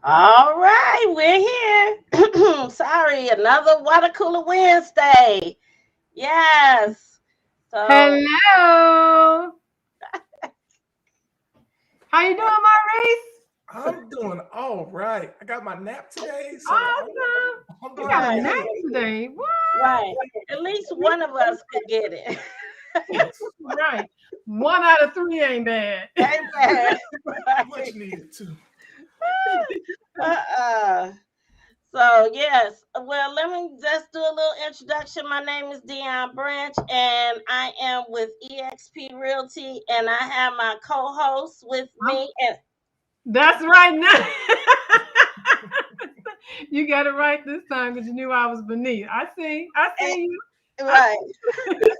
All right, we're here. Sorry, another water cooler Wednesday. Yes. So, Hello. How you doing, Maurice? I'm doing all right. I got my nap today, so Awesome. I'm You doing got a right, nap okay. today. What? right. At least one of us could get it. Right. 1 out of 3 ain't bad. Ain't bad. Much Right. needed too. Uh-uh. So, yes. Well, let me just do a little introduction. My name is Dion Branch, and I am with EXP Realty, and I have my co-host with I'm- me. And That's right now. You got it right this time because you knew I was beneath. I see. I and see you. I right. see.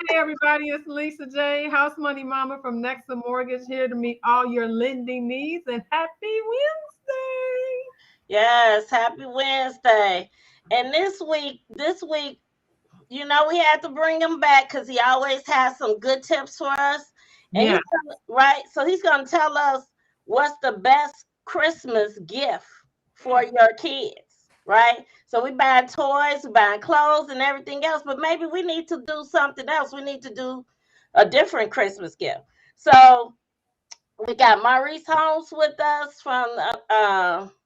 Hey everybody, it's Lisa J, House Money Mama from Nexa Mortgage, here to meet all your lending needs. And happy Wednesday. Yes, happy Wednesday. And this week, we had to bring him back because he always has some good tips for us. And Yeah. right, so he's gonna tell us what's the best Christmas gift for Mm, your kids, right? So we buying toys, we buying clothes and everything else, but maybe we need to do something else. We need to do a different Christmas gift. So we got Maurice Holmes with us from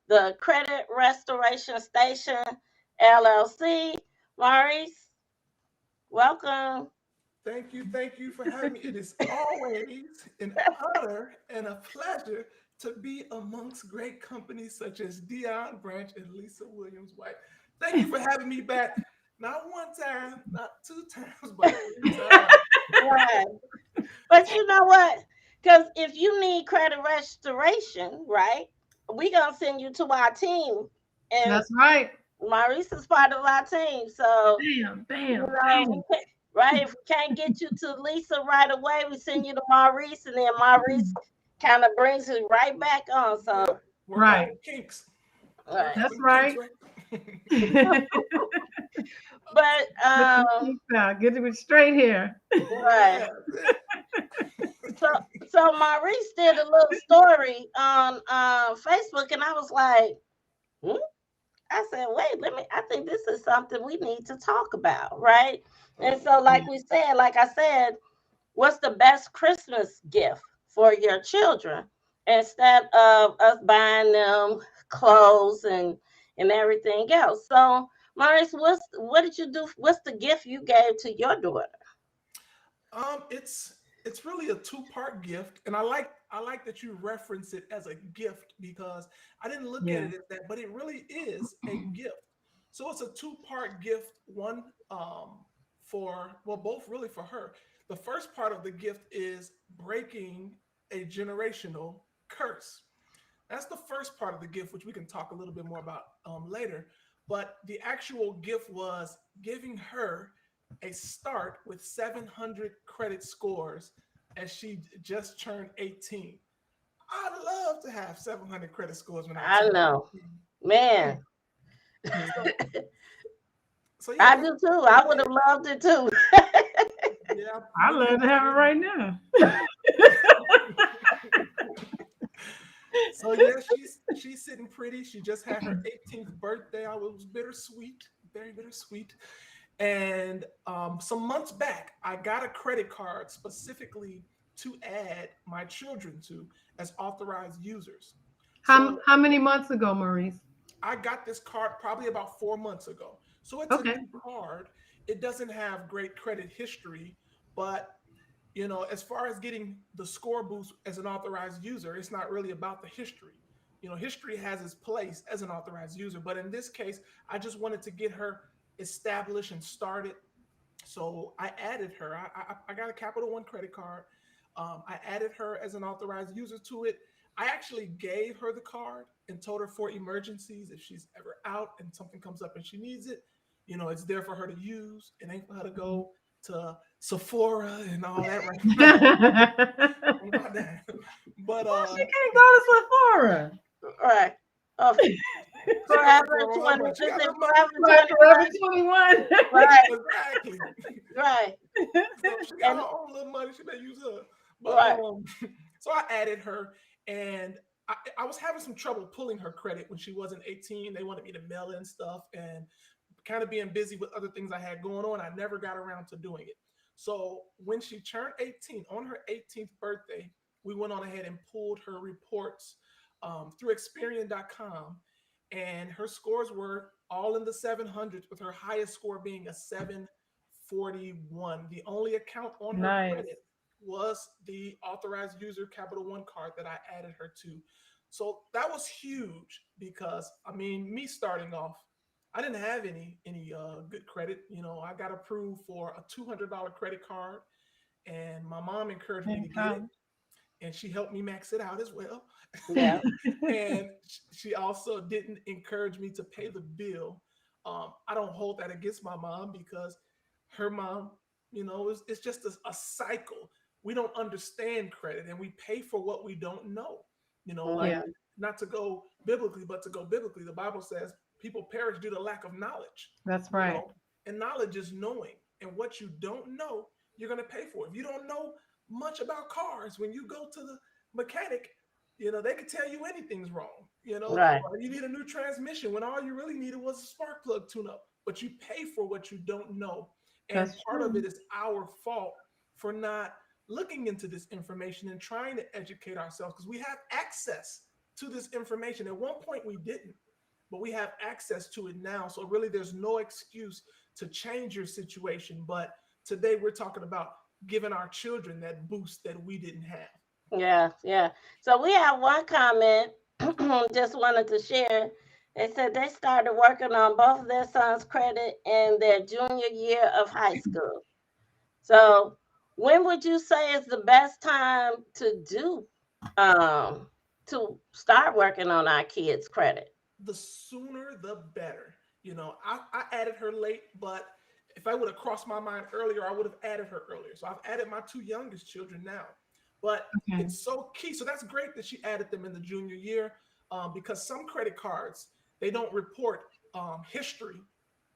the Credit Restoration Station LLC. Maurice, welcome. thank you for having me. It is always an honor and a pleasure to be amongst great companies such as Dion Branch and Lisa Williams White. Thank you for having me back. Not one time, not two times, but three times. Right. But you know what? Because if you need credit restoration, right, we gonna send you to our team, and That's right. Maurice is part of our team. So Bam, you bam, know, bam. right? If we can't get you to Lisa right away, we send you to Maurice, and then Maurice kind of brings it right back on. So, Yeah, work out Right. them kinks. right. Work out That's them kinks, right. right? Get But the kinks out. Get it straight here. right. Yeah, that's So it. so Maurice did a little story on Facebook, and I was like, hmm? I said, wait, I think this is something we need to talk about, right? And so, like I said, what's the best Christmas gift for your children instead of us buying them clothes and everything else? So, Maurice, what did you do? What's the gift you gave to your daughter? It's really a two-part gift, and I like that you reference it as a gift because I didn't look at Yeah. it as that, but it really is a gift. So it's a two-part gift. One for well, both really for her. The first part of the gift is breaking a generational curse. That's the first part of the gift, which we can talk a little bit more about later. But the actual gift was giving her a start with 700 credit scores as she just turned 18. I'd love to have 700 credit scores when I I turn know, 18. man. Mm. So, so yeah, I do too. I would have loved it too. yeah, I me love to have it right now. So yeah, she's sitting pretty. She just had her 18th birthday. I was bittersweet, very bittersweet. And some months back, I got a credit card specifically to add my children to as authorized users. How So how many months ago, Maurice? I got this card probably about 4 months ago. So it's a Okay. new card. It doesn't have great credit history, but as far as getting the score boost as an authorized user, it's not really about the history. History has its place as an authorized user, but in this case, I just wanted to get her established and started. So I added her. I got a Capital One credit card. I added her as an authorized user to it. I actually gave her the card and told her for emergencies, if she's ever out and something comes up and she needs it, it's there for her to use. It ain't for her to go to Sephora and all that right now. Not that. But Well, she can't go to Sephora. Right. Of she got Forever Sephora on her 20, money. She is got it the money. Forever Right, Forever 21? 21. Right, Exactly. right. So she got And her own little money. She may use her. But right. so I added her and I was having some trouble pulling her credit when she wasn't 18. They wanted me to mail in stuff, and kind of being busy with other things I had going on, I never got around to doing it. So when she turned 18, on her 18th birthday, we went on ahead and pulled her reports through Experian.com, and her scores were all in the 700s, with her highest score being a 741. The only account on her Nice. credit was the authorized user Capital One card that I added her to. So that was huge because, I mean, me starting off, I didn't have any good credit. You know, I got approved for a $200 credit card, and my mom encouraged me to get it, and she helped me max it out as well. Yeah. And she also didn't encourage me to pay the bill. I don't hold that against my mom because her mom, you know, it's just a cycle. We don't understand credit, and we pay for what we don't know. You know, like, Yeah, not to go biblically, but to go biblically, the Bible says people perish due to lack of knowledge. that's You right. know, and knowledge is knowing, and what you don't know, you're going to pay for. If you don't know much about cars, when you go to the mechanic, you know, they could tell you anything's wrong, you know, Right. or you need a new transmission when all you really needed was a spark plug tune up, but you pay for what you don't know. And That's part of true. it is our fault for not looking into this information and trying to educate ourselves, because we have access to this information. At one point we didn't, but we have access to it now. So really there's no excuse to change your situation. But today we're talking about giving our children that boost that we didn't have. Yeah, yeah. So we have one comment just wanted to share. They said they started working on both of their sons' credit in their junior year of high school. So when would you say is the best time um to start working on our kids' credit? The sooner the better. You know, I added her late, but if I would have crossed my mind earlier, I would have added her earlier. So I've added my two youngest children now. But Okay. it's so key. So that's great that she added them in the junior year, because some credit cards, they don't report history.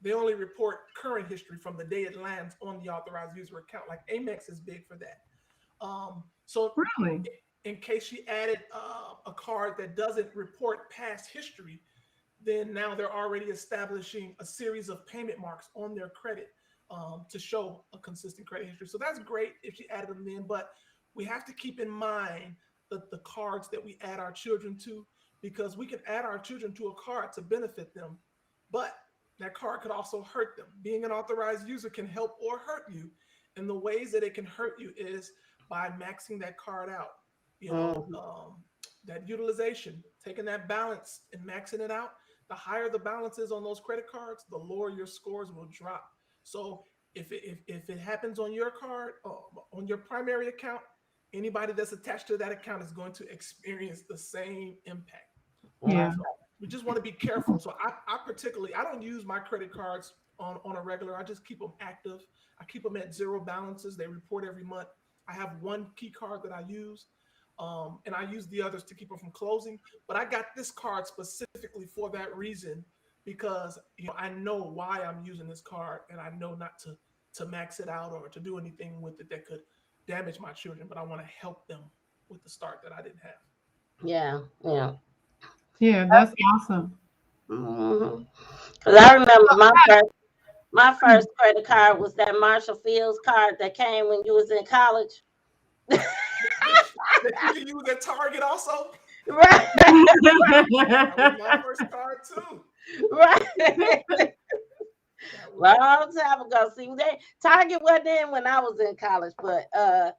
They only report current history from the day it lands on the authorized user account. Like Amex is big for that. So Really? in case she added a card that doesn't report past history, then now they're already establishing a series of payment marks on their credit, to show a consistent credit history. So that's great if she added them in, but we have to keep in mind that the cards that we add our children to, because we can add our children to a card to benefit them, but that card could also hurt them. Being an authorized user can help or hurt you. And the ways that it can hurt you is by maxing that card out. You know, Mhm. that utilization, taking that balance and maxing it out. The higher the balance is on those credit cards, the lower your scores will drop. So if it happens on your card, on your primary account, anybody that's attached to that account is going to experience the same impact. Yeah. So we just want to be careful. So I particularly, I don't use my credit cards on a regular. I just keep them active. I keep them at zero balances. They report every month. I have one key card that I use, and I use the others to keep them from closing. But I got this card specifically for that reason, because you know I know why I'm using this card, and I know not to max it out or to do anything with it that could damage my children. But I want to help them with the start that I didn't have. Yeah, yeah. Yeah, that's awesome. Because I remember my first credit card was that Marshall Fields card that came when you was in college. That you can use at Target also. Right, That was my first card too. right. That was Long time ago. See, Target wasn't in when I was in college, but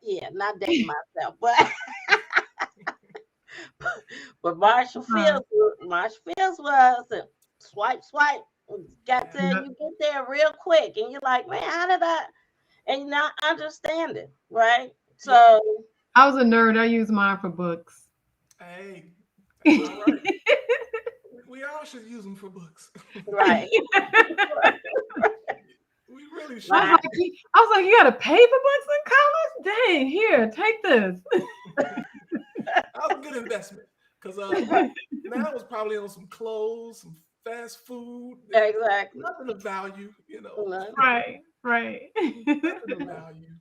yeah, not dating myself, but Uh, Marshall Fields was and swipe, swipe. Got yeah, there, yeah. you get there real quick, and you're like, man, how did I? And you're not understanding, right? yep. So, I was a nerd. I used mine for books. Hey, that's all right. We all should use them for books. right, We really I was should. right, like, I was like, you got to pay for books in college? Dang, here, take this. That was a good investment, because right, now it's probably on some clothes, some fast food, exactly. nothing of value, you know, No. Right, right. nothing of value.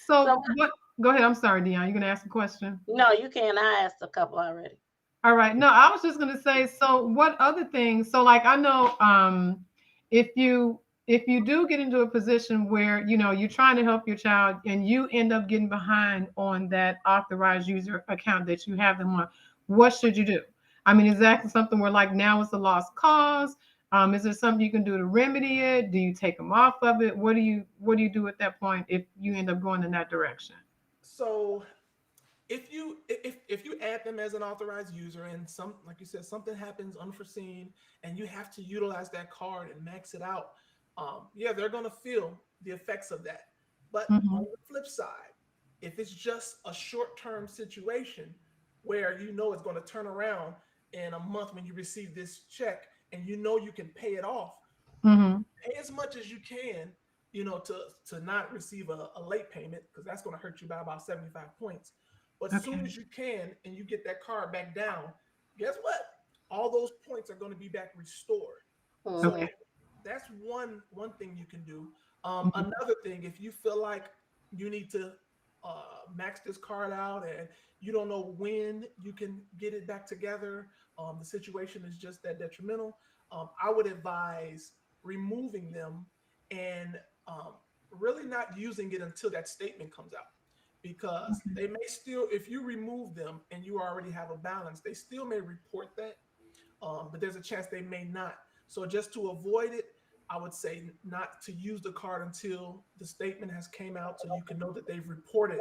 So So, what? Go ahead. I'm sorry, Dion. You gonna ask a question? no, you can't. I asked a couple already. All right. No, I was just gonna say, so what other things? So like I know if you if you do get into a position where you're trying to help your child and you end up getting behind on that authorized user account that you have them on, what should you do? I mean, is that something where like now it's a lost cause? Is there something you can do to remedy it? Do you take them off of it? What do you do at that point if you end up going in that direction? So if you add them as an authorized user and some, like you said, something happens unforeseen and you have to utilize that card and max it out, yeah, they're going to feel the effects of that. But on Hmm. the flip side, if it's just a short-term situation where you know it's going to turn around in a month when you receive this check and you know you can pay it off, Hmm. pay as much as you can, to not receive a late payment, because that's going to hurt you by about 75 points. But as soon Okay. as you can and you get that card back down, guess what? All those points are going to be back restored. So Okay. Mhm. that's one thing you can do. Mhm. Another thing, if you feel like you need to max this card out and you don't know when you can get it back together, the situation is just that detrimental. I would advise removing them and really not using it until that statement comes out, because they may still, if you remove them and you already have a balance, they still may report that, but there's a chance they may not. So just to avoid it, I would say not to use the card until the statement has came out, so you can know that they've reported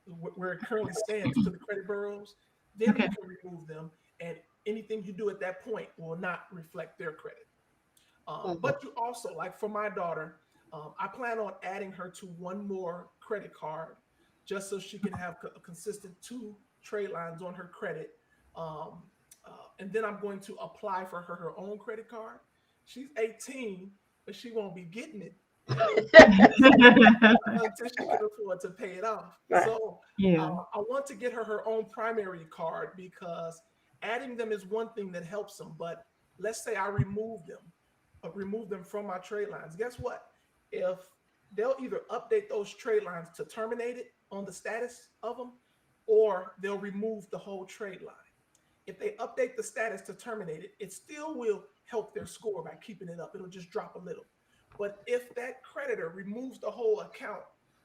where it currently stands to the credit bureaus. Then Okay. you can remove them, and anything you do at that point will not reflect their credit. Mhm. But you also, like for my daughter, I plan on adding her to one more credit card just so she can have a consistent two trade lines on her credit. Um, and then I'm going to apply for her own credit card. She's 18, but she won't be getting it, you know, until she can afford to pay it off. Right. So Yeah. I want to get her own primary card, because adding them is one thing that helps them. But let's say I remove them from my trade lines. Guess what? If they'll either update those trade lines to terminate it on the status of them, or they'll remove the whole trade line. If they update the status to terminate it, it still will help their score by keeping it up. It'll just drop a little. But if that creditor removes the whole account,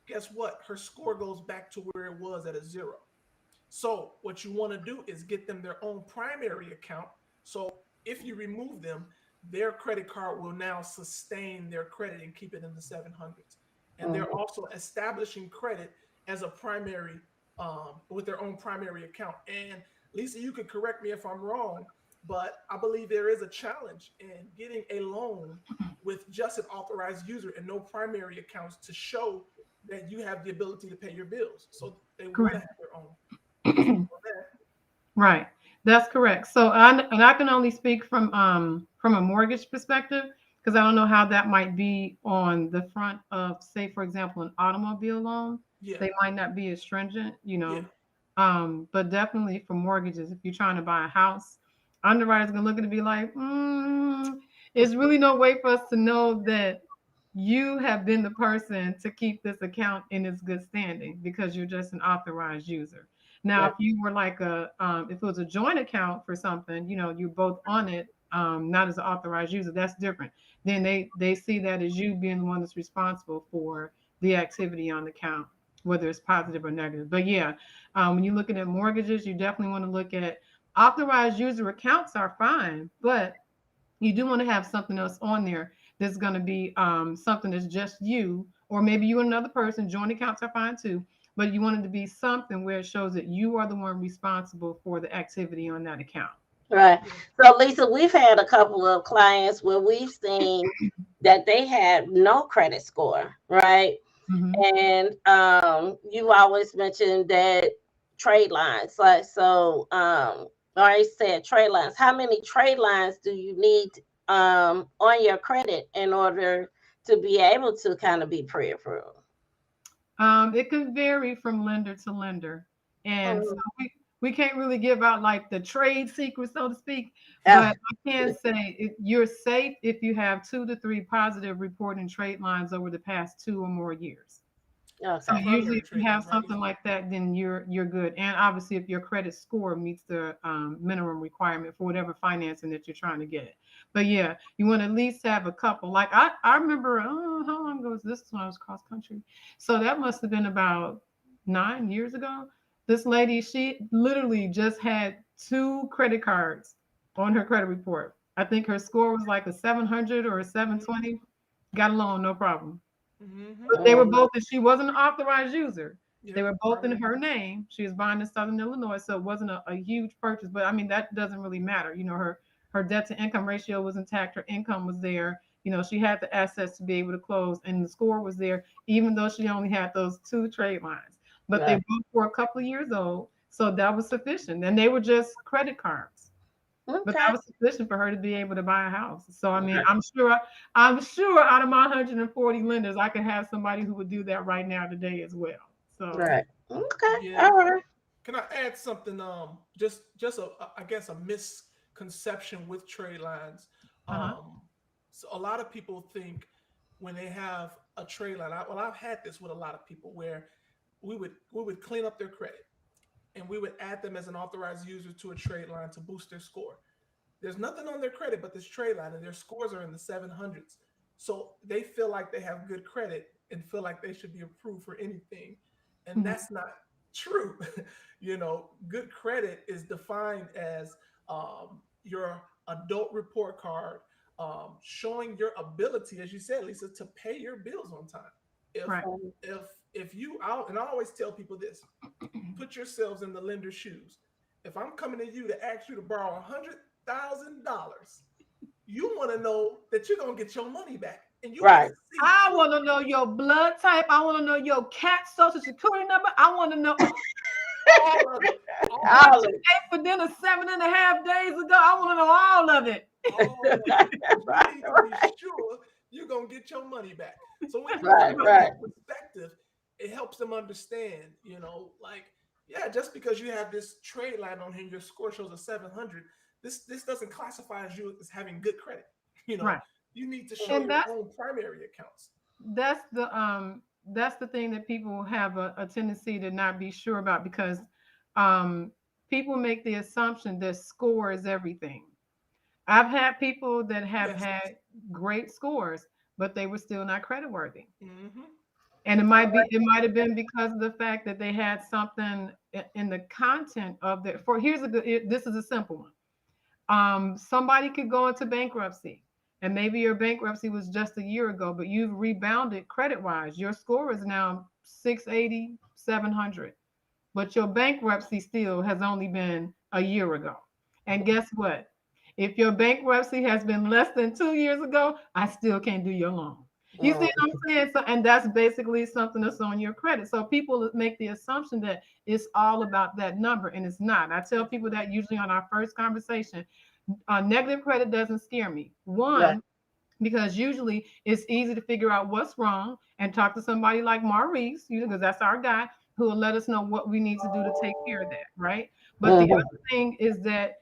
guess what? Her score goes back to where it was at a zero. So what you want to do is get them their own primary account. So if you remove them, their credit card will now sustain their credit and keep it in the 700s. And they're Mhm. also establishing credit as a primary, with their own primary account. And Lisa, you could correct me if I'm wrong, but I believe there is a challenge in getting a loan with just an authorized user and no primary accounts to show that you have the ability to pay your bills. So they want to Correct. have their own. Your thoughts on that? Right. That's correct. So I can only speak from a mortgage perspective because I don't know how that might be on the front of, say, for example, an automobile loan. Yeah, They might not be as stringent. yeah, But definitely for mortgages, if you're trying to buy a house, underwriters gonna look at it and be like, there's really no way for us to know that you have been the person to keep this account in its good standing because you're just an authorized user. Now, Right. if you were like if it was a joint account for something, you're both on it, not as an authorized user, that's different. Then they see that as you being the one that's responsible for the activity on the account, whether it's positive or negative. But yeah, when you're looking at mortgages, you definitely want to look at authorized user accounts are fine, but you do want to have something else on there that's going to be something that's just you, or maybe you and another person. Joint accounts are fine too, but you want it to be something where it shows that you are the one responsible for the activity on that account. Right. yeah, So, Lisa, we've had a couple of clients where we've seen that they had no credit score, right? Hmm. And you always mentioned that trade lines. Like, so, I said trade lines. How many trade lines do you need on your credit in order to be able to kind of be pre-approved? It can vary from lender to lender, and so Mm, we can't really give out like the trade secret, so to speak. yeah. But I can say you're safe if you have 2 to 3 positive reporting trade lines over the past 2 or more years. So Okay. usually, Primary if you trade have lines, right? something like that, then you're good. And obviously, if your credit score meets the minimum requirement for whatever financing that you're trying to get. But yeah, you want to at least have a couple. Like I remember, how long ago was this? When I was cross country, so that must have been about 9 years ago. This lady, she literally just had two credit cards on her credit report. I think her score was like a 700 or a Mm-hmm. 720. Got a loan, no problem. Mm-hmm. But they were Mm-hmm. both, and she wasn't an authorized user. They Yep. were both in Primary. her name. She was buying in Southern Illinois, so it wasn't a huge purchase. But I mean, that doesn't really matter. Her debt to income ratio was intact. Her income was there. She had the assets to be able to close, and the score was there, even though she only had those two trade lines. But they Right. both were a couple of years old, so that was sufficient. And they were just credit cards. But Okay. that was sufficient for her to be able to buy a house. So I mean, I'm sure out of my 140 lenders, I could have somebody who would do that right now today as well. So Right. Okay. Yeah. All right. Can I add something? Just I guess a misconception with trade lines. uh-huh. So a lot of people think when they have a trade line. Well, I've had this with a lot of people where we would clean up their credit and we would add them as an authorized user to a trade line to boost their score. There's nothing on their credit but this trade line, and their scores are in the 700s. So they feel like they have good credit and feel like they should be approved for anything. And Mhm. that's not true. Good credit is defined as your adult report card showing your ability, as you said, Lisa, to pay your bills on time. If Right. if you out, and I always tell people this, put yourselves in the lender's shoes. If I'm coming to you to ask you to borrow $100,000, you want to know that you're gonna get your money back, and you want to Right. see I proof. want to know your blood type. I want to know your cat social security number. I want to know All of it, all what of you Olive. it, ate for dinner 7.5 days ago. I want to know all of it. all of it, because you Right. need to be sure you're gonna get your money back. So when you put Right. it in Right. that perspective, it helps them understand. Like, yeah, just because you have this trade line on here, your score shows a 700. This doesn't classify as you as having good credit. You know, Right. you need to show And your that's own primary accounts. that's the that's the thing that people have a tendency to not be sure about, because um people make the assumption that score is everything. I've had people that have Yes. had great scores, but they were still not credit worthy. Mm-hmm. And it All might be right. it might have been because of the fact that they had something in the content of their, for here's a good, this is a simple one. Somebody could go into bankruptcy, and maybe your bankruptcy was just a year ago, but you've rebounded credit wise. Your score is now 680, 700, but your bankruptcy still has only been a year ago. And guess what? If your bankruptcy has been less than 2 years ago, I still can't do your loan. You see Mm. what I'm saying? So, and that's basically something that's on your credit. So people make the assumption that it's all about that number, and it's not. I tell It's people not. that usually on our first conversation. Negative credit doesn't scare me. Right. One, because usually it's easy to figure out what's wrong and talk to somebody like Maurice, because that's our guy, who will let us know what we need to do to take care of that, right? But the Mm-hmm. other thing is that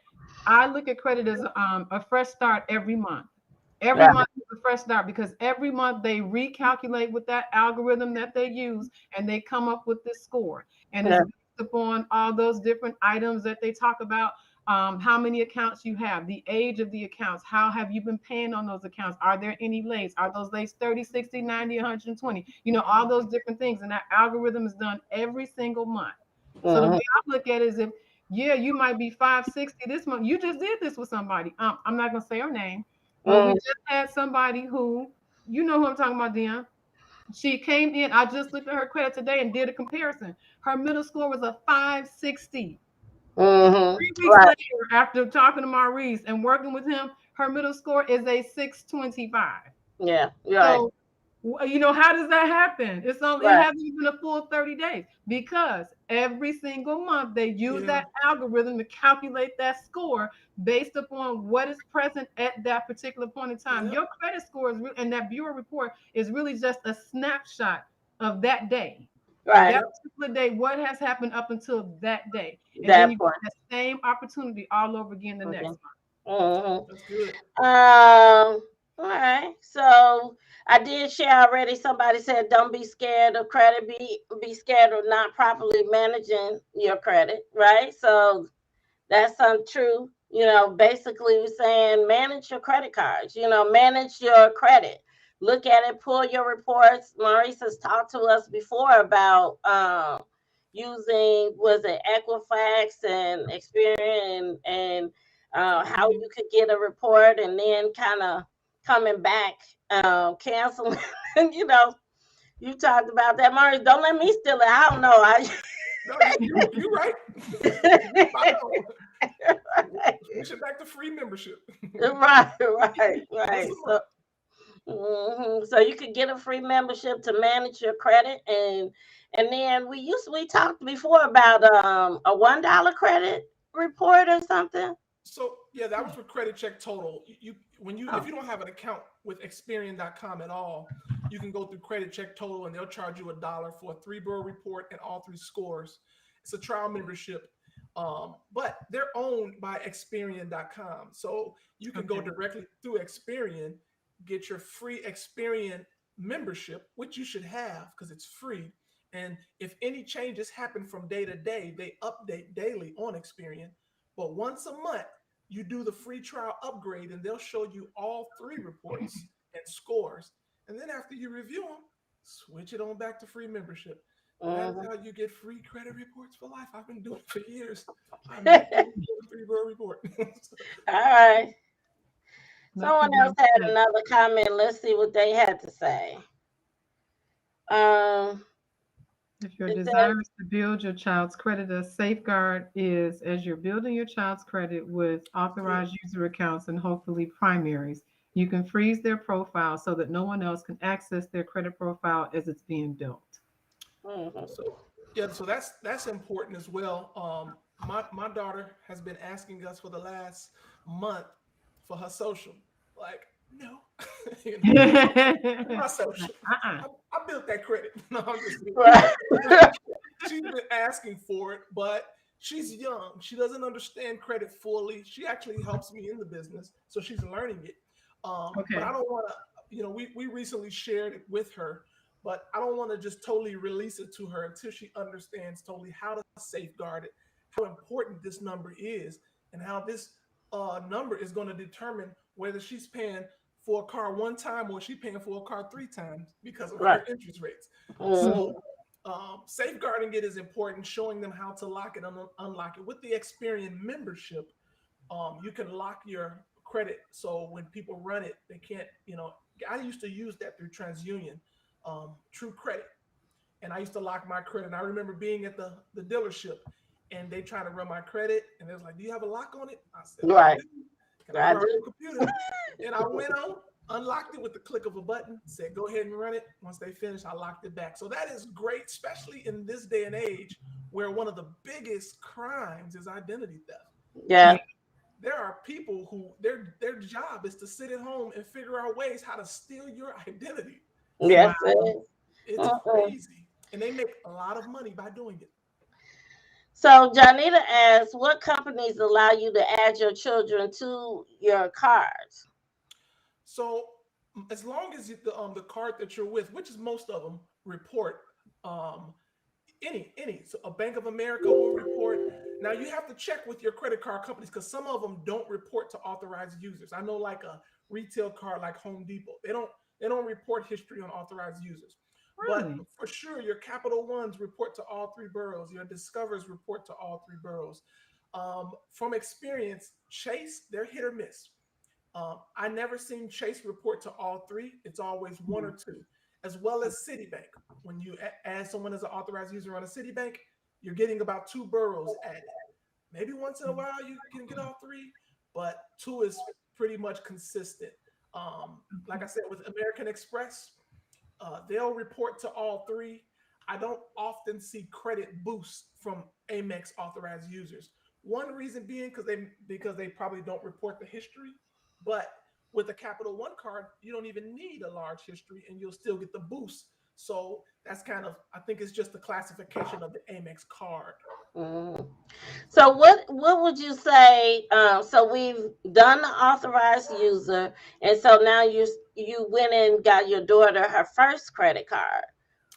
I look at credit as a fresh start every month. Every Right. month is a fresh start, because every month they recalculate with that algorithm that they use, and they come up with this score. And it's Yeah. based upon all those different items that they talk about. How many accounts you have, the age of the accounts, how have you been paying on those accounts? Are there any lates? Are those lates 30, 60, 90, 120? All those Mm-hmm. different things. And that algorithm is done every single month. So the way Mm-hmm. I look at it is, if, yeah, you might be 560 this month. You just did this with somebody. I'm not going to say her name, but we Mm-hmm. just had somebody who, you know who I'm talking about, Dion. She came in. I just looked at her credit today and did a comparison. Her middle score was a 560. Mm-hmm. 3 weeks Right. later, after talking to Maurice and working with him, her middle score is a 625. Yeah. Right. So, how does that happen? It Right. hasn't even a full 30 days, because every single month they use Yeah. that algorithm to calculate that score based upon what is present at that particular point in time. Yep. Your credit score and that bureau report is really just a snapshot of that day. Right. That Yep. particular day, what has happened up until that day. And then That you part. get that same opportunity all over again the Okay. next month. Mm-hmm. That's good. Um. All right. So I did share already. Somebody said don't be scared of credit. Be scared of not properly managing your credit. Right. So that's untrue. Basically we're saying manage your credit cards, manage your credit. Look at it, pull your reports. Maurice has talked to us before about using was it Equifax and Experian and how Mhm. you could get a report and then kind of coming back, canceling. you know, you talked about that, Maurice. Don't let me steal it. I don't know. No, you right. You spot on. Switch it back to free membership Right, right, once right. a So, month. so you could get a free membership to manage your credit, and then we talked before about a $1 credit report or something. So yeah, that was for credit check total. You when you if Oh, you don't have an account with Experian.com at all, you can go through credit check total and they'll charge you $1 for a three bureau report and all three scores. It's a trial membership. But they're owned by Experian.com. So you can go Okay. directly through Experian, get your free Experian membership, which you should have because it's free. And if any changes happen from day to day, they update daily on Experian. But once a month, you do the free trial upgrade and they'll show you all three reports and scores. And then after you review them, switch it on back to free membership. That is mhm. how you get free credit reports for life. I've been doing it for years. I never even did a three bureau report. All right. Not to Someone be else had upset. another comment. Let's see what they had to say. Um, If your it says, desire is to build your child's credit, a safeguard is as you're building your child's credit with Good. authorized user accounts and hopefully primaries, you can freeze their profile so that no one else can access their credit profile as it's being built. So yeah, so that's important as well. My daughter has been asking us for the last month for her social. Like, no, you know, my social. Uh-uh. I built that credit. No, I'm just kidding. right. She's been asking for it, but she's young. She doesn't understand credit fully. She actually helps me in the business, so she's learning it. But I Okay. don't want to, we recently shared it with her, but I don't want to just totally release it to her until she understands totally how to safeguard it, how important this number is, and how this number is going to determine whether she's paying for a car one time or she's paying for a car three times because of Right. her interest rates. Mhm. So safeguarding it is important, showing them how to lock it and unlock it. With the Experian membership, you can lock your credit so when people run it, they can't, I used to use that through TransUnion, True Credit. And I used to lock my credit. And I remember being at the dealership and they trying to run my credit. And they was like, "Do you have a lock on it?" I said, "I Right. do. Can I I borrow do. your computer?" And I went on, unlocked it with the click of a button, said, "Go ahead and run it." Once they finished, I locked it back. So that is great, especially in this day and age where one of the biggest crimes is identity theft. Yeah. Yeah. There are people who their job is to sit at home and figure out ways how to steal your identity. Wow. Yes, it is. It's Mhm. crazy. And they make a lot of money by doing it. So Janita asks, what companies allow you to add your children to your cards? So as long as the card that you're with, which is most of them, report um, any so a Bank of America will report. Now you have to check with your credit card companies because some of them don't report to authorized users. I know like a retail card like Home Depot, they don't report history on authorized users. But Really? for sure, your Capital Ones report to all three boroughs. Your Discovers report to all three boroughs. From experience, Chase, they're hit or miss. I never seen Chase report to all three. It's always one or two, as well as Citibank. When you add someone as an authorized user on a Citibank, you're getting about two boroughs added. Maybe once in a while you can get all three, but two is pretty much consistent. Like I said, with American Express, they'll report to all three. I don't often see credit boosts from Amex authorized users. One reason being because they probably don't report the history, but with a Capital One card, you don't even need a large history, and you'll still get the boost. So that's kind of, I think it's just the classification of the Amex card. Mhm. So what would you say? So we've done the authorized user, and so now you went and got your daughter her first credit card.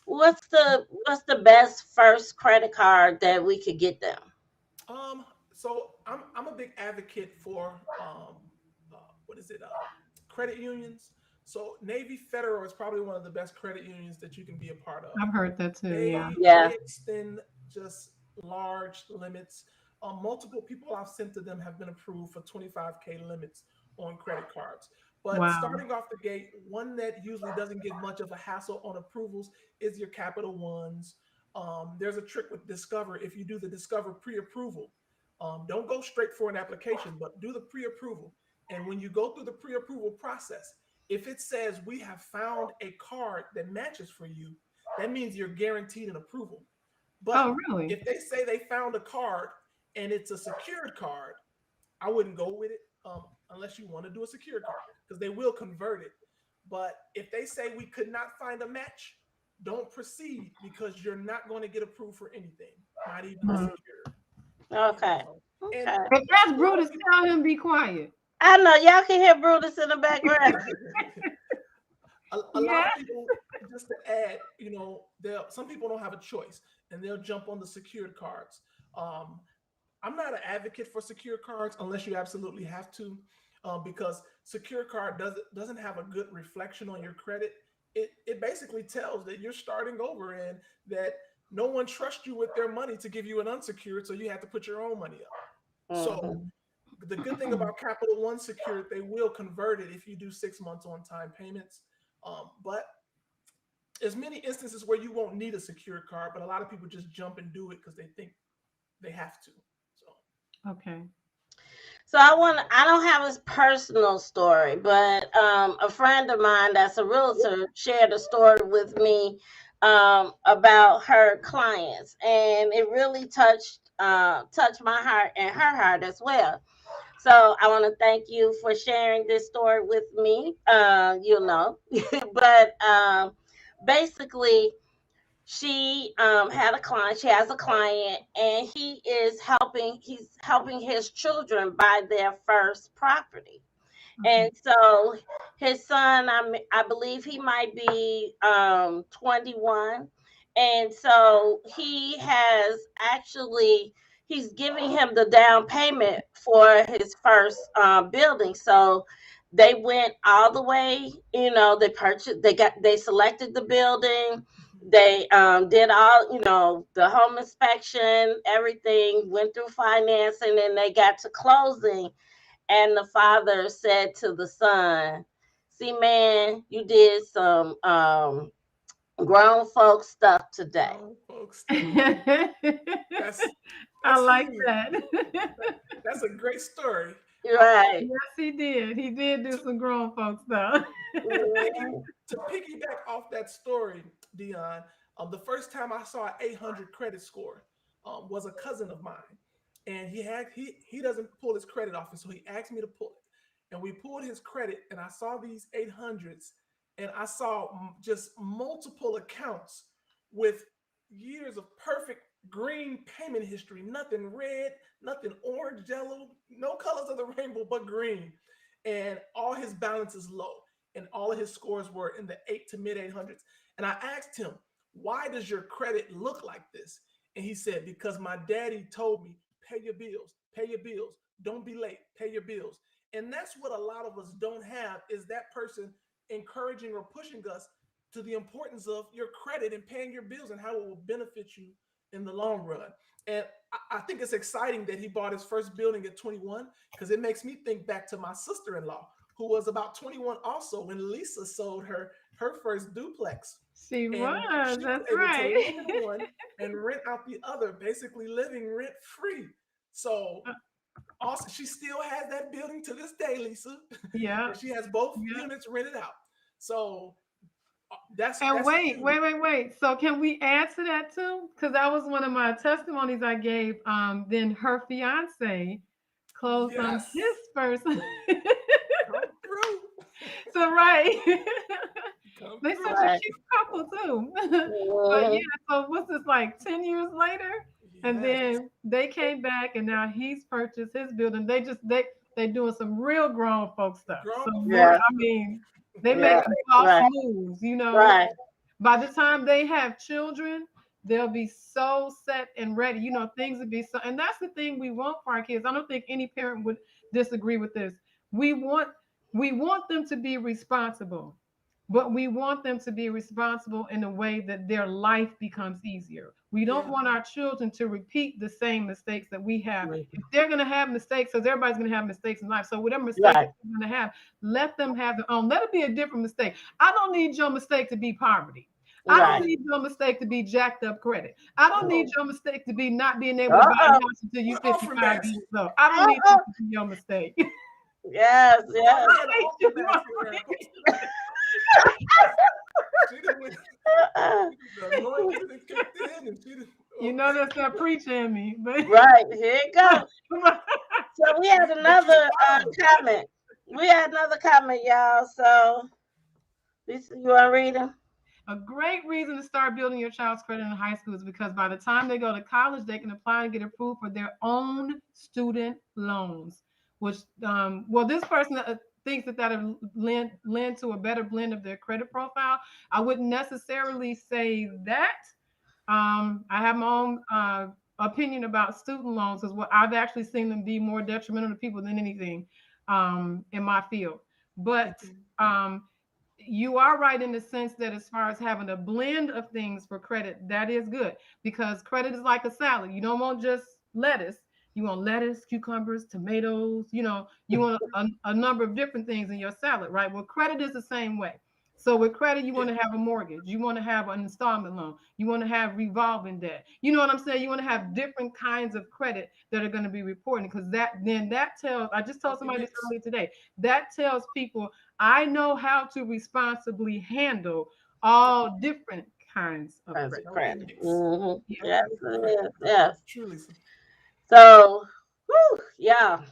What's the best first credit card that we could get them? So I'm a big advocate for what is it? Credit unions. So Navy Federal is probably one of the best credit unions that you can be a part of. I've heard that too. Yeah. Yeah. They extend just large limits. Multiple people I've sent to them have been approved for 25K limits on credit cards. But Wow. starting off the gate, one that usually doesn't give much of a hassle on approvals is your Capital Ones. There's a trick with Discover. If you do the Discover pre-approval, don't go straight for an application, but do the pre-approval. And when you go through the pre-approval process, if it says we have found a card that matches for you, that means you're guaranteed an approval. But Oh, really? if they say they found a card and it's a secured card, I wouldn't go with it unless you want to do a secured card because they will convert it. But if they say we could not find a match, don't proceed because you're not going to get approved for anything, not even a Hmm. secured. Okay. So, and Okay. If that's a lot Brutus, of people, tell him be quiet. I know y'all can hear Brutus in the background. a lot Yeah. of people, just to add, some people don't have a choice and they'll jump on the secured cards. Um, I'm not an advocate for secure cards unless you absolutely have to, because secure card doesn't have a good reflection on your credit. It basically tells that you're starting over and that no one trusts you with their money to give you an unsecured, so you have to put your own money up. So Mhm. the good thing about Capital One secured, they will convert it if you do 6 months on time payments. But there's many instances where you won't need a secure card, but a lot of people just jump and do it because they think they have to. So Okay. So I don't have a personal story, but a friend of mine that's a realtor shared a story with me about her clients, and it really touched my heart and her heart as well. So I want to thank you for sharing this story with me. But basically, she has a client, and he's helping his children buy their first property. Okay. And so his son, I believe he might be 21. And so he's giving him the down payment for his first building. So they went all the way, they selected the building. They did all, the home inspection, everything, went through financing, and they got to closing, and the father said to the son, "See, man, you did some grown folk stuff today." grown folks stuff. I That's like huge. that. That's a great story. Right. Yes, he did. He did do To some grown folks stuff. to piggy Mhm. to piggyback off that story, Dion, the first time I saw an 800 credit score was a cousin of mine, and he doesn't pull his credit off, and so he asked me to pull it, and we pulled his credit, and I saw these 800s, and I saw just multiple accounts with years of perfect green payment history, nothing red, nothing orange, yellow, no colors of the rainbow but green, and all his balance is low and all of his scores were in the 8 to mid 800s. And I asked him, why does your credit look like this? And he said, because my daddy told me, pay your bills, don't be late, pay your bills. And that's what a lot of us don't have, is that person encouraging or pushing us to the importance of your credit and paying your bills and how it will benefit you in the long run. And I think it's exciting that he bought his first building at 21 because it makes me think back to my sister-in-law who was about 21 also when Lisa sold her first duplex. She And was. she was That's able to right. live in one and rent out the other, basically living rent free. So also, she still has that building to this day, Lisa, Yeah. and she has both Yeah. units rented out. So that's And that's wait, huge. wait, wait, wait. So can we add to that too? Because that was one of my testimonies I gave. Then her fiance closed on his Yes, first. come through, So right. Come They're through. such a Right. cute couple too. But yeah, Mhm. so what's this like 10 years later? And Yes. then they came back and now he's purchased his building. They doing some real grown folk stuff. Grown Some real, Yeah. I mean, they Yeah. making boss Right. moves, you know. Right. By the time they have children, they'll be so set and ready. You know, things would be so, and that's the thing we want for our kids. I don't think any parent would disagree with this. We want we want them to be responsible, but we want them to be responsible in a way that their life becomes easier. We don't Yeah. want our children to repeat the same mistakes that we have. Mhm. If they're going to have mistakes, because everybody's going to have mistakes in life. So whatever mistakes Right. they're going to have, let them have their own. Let it be a different mistake. I don't need your mistake to be poverty. I don't Right. need your mistake to be jacked up credit. I don't need Oh, your mistake to be not being able to buy a Uh-oh. house until you're we're offering 55 backs. years old. I don't need that Uh-oh. to be your mistake. Yes. Oh, Yes. we got an offer backs here. She done went, the anointing done kicked in, and she done, You know okay. that's not preaching in me, but Right. Here it goes. So we had But you're another following. comment. We had another comment, y'all. So this you want to read them? a great reason to start building your child's credit in high school is because by the time they go to college, they can apply and get approved for their own student loans. Which, well, this person thinks that that'll lend to a better blend of their credit profile. I wouldn't necessarily say that. I have my own opinion about student loans, as well. I've actually seen them be more detrimental to people than anything in my field. But Mhm. um, you are right in the sense that as far as having a blend of things for credit, that is good because credit is like a salad. You don't want just lettuce. You want lettuce, cucumbers, tomatoes. You know, you want a number of different things in your salad, right? Well, credit is the same way. So with credit, you Yeah. want to have a mortgage, you want to have an installment loan, you want to have revolving debt. You know what I'm saying? You want to have different kinds of credit that are going to be reported because that tells. I just told Healthy somebody this mix. earlier today. That tells people I know how to responsibly handle Yep. all different kinds of As a credit. Healthy credit. mix. Hmm. Yeah. Yes, Credit for it credit. is. Yes. Truly. So. So, whew, yeah.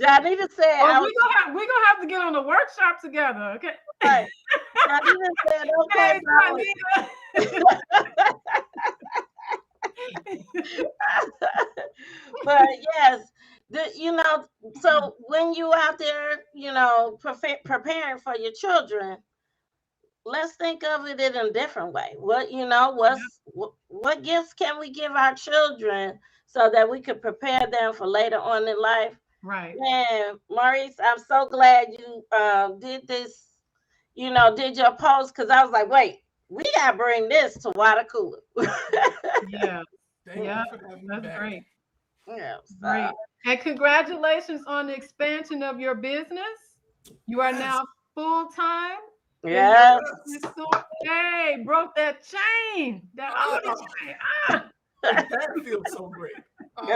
Janita said Well, I was we gonna have to get on a workshop together, okay? right. Janita said, okay, Hey, Valerie. Juanita. But yes, so when you out there, preparing for your children, let's think of it in a different way. What gifts can we give our children so that we could prepare them for later on in life? Right. Man, Maurice, I'm so glad you did this, did your post because I was like, wait, we gotta bring this to water cooler. Yeah. Thank Yeah. you for having me That's back. great. Yeah, so Great. And congratulations on the expansion of your business. You are Yes. now full time in your yes. business store. Hey, broke that chain. That oldie Oh, chain. Ah. that feels so great. Oh,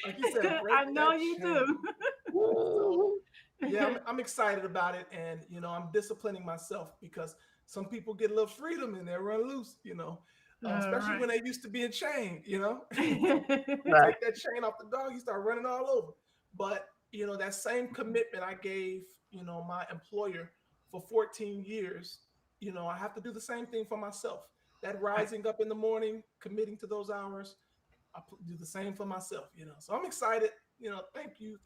like you said, break I know that you chain. do. So yeah, I'm excited about it, and I'm disciplining myself because some people get a little freedom and they run loose, All especially right. when they used to be in chain. You Right. take that chain off the dog, you start running all over. But that same commitment I gave, my employer for 14 years, I have to do the same thing for myself. That Right. rising up in the morning, committing to those hours, do the same for myself. So I'm excited. Thank you.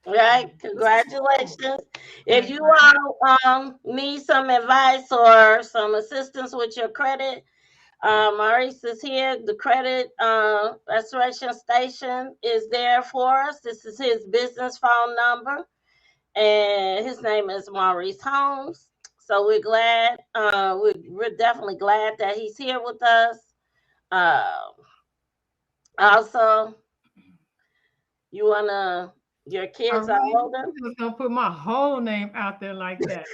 Right. Let's keep it rolling. Congratulations. If Right. you Right. all need some advice or some assistance with your credit, Maurice is here. The credit restoration station is there for us. This is his business phone number, and his name is Maurice Holmes. So we're glad. We're definitely glad that he's here with us. Uh, Also, you wanna your All kids are right. older. You just gonna put my whole name out there like that.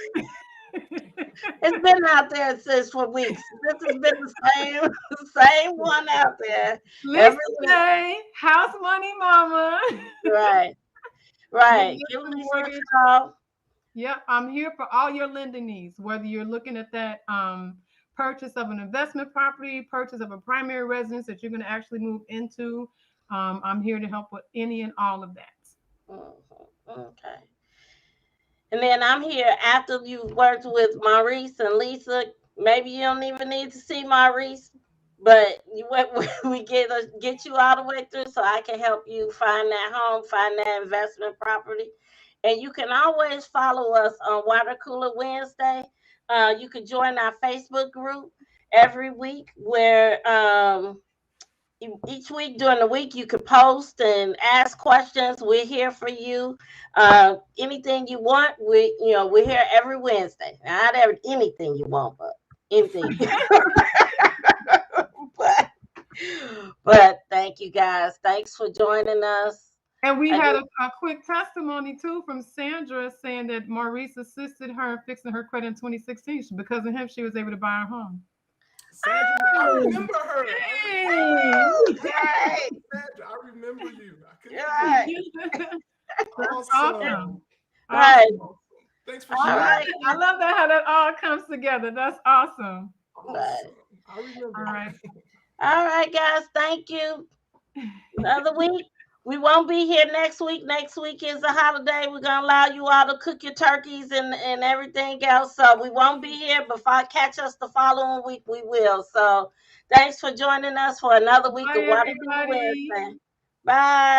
It's been out there since for weeks. This has been the same same one out there Lisa every week. J, house money mama. Right, With right. Give Lisa Lisa a Mortgage. call. Yep, I'm here for all your lending needs, whether you're looking at that purchase of an investment property, purchase of a primary residence that you're going to actually move into. I'm here to help with any and all of that. Mhm. Okay. And then I'm here after you've worked with Maurice and Lisa. Maybe you don't even need to see Maurice, but we get you all the way through so I can help you find that home, find that investment property. And you can always follow us on Water Cooler Wednesday. You can join our Facebook group every week where each week during the week you could post and ask questions. We're here for you. Anything you want, we're here every Wednesday. Not anything you want, but anything. but thank you guys. Thanks for joining us. And we I had do. a quick testimony too from Sandra saying that Maurice assisted her in fixing her credit in 2016. Because of him, she was able to buy her home. Sandra, I remember her. Hey. Right. Sandra, I remember you. I couldn't Right. forget. That's Awesome. Right. awesome. Thanks for All sharing. right. I love that how that all comes together. That's awesome. Awesome. I remember. All right. All right, guys. Thank you. Another week. We won't be here next week. Next week is a holiday. We're gonna allow you all to cook your turkeys and everything else. So we won't be here. But if I catch us the following week, we will. So thanks for joining us for another week of Bye, Water Cooler everybody. Wednesday. Bye.